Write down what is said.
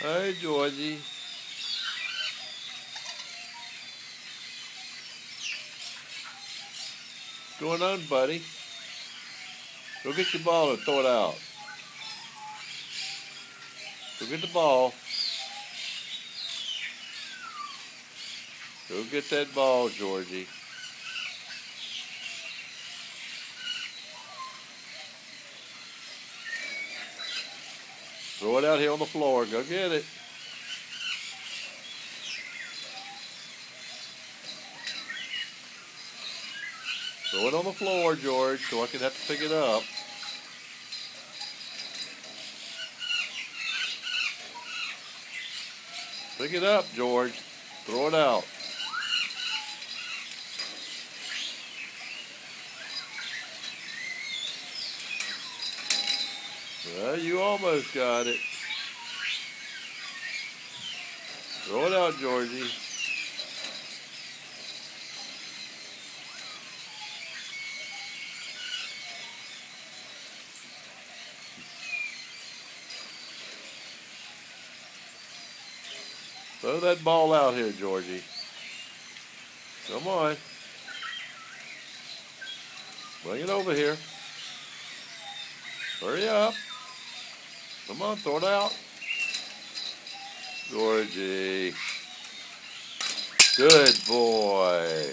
Hey, Georgie. What's going on, buddy? Go get your ball and throw it out. Go get the ball. Go get that ball, Georgie. Throw it out here on the floor. Go get it. Throw it on the floor, George, so I can have to pick it up. Pick it up, George. Throw it out. Well, you almost got it. Throw it out, Georgie. Throw that ball out here, Georgie. Come on. Bring it over here. Hurry up. Come on, throw it out. Georgie. Good boy.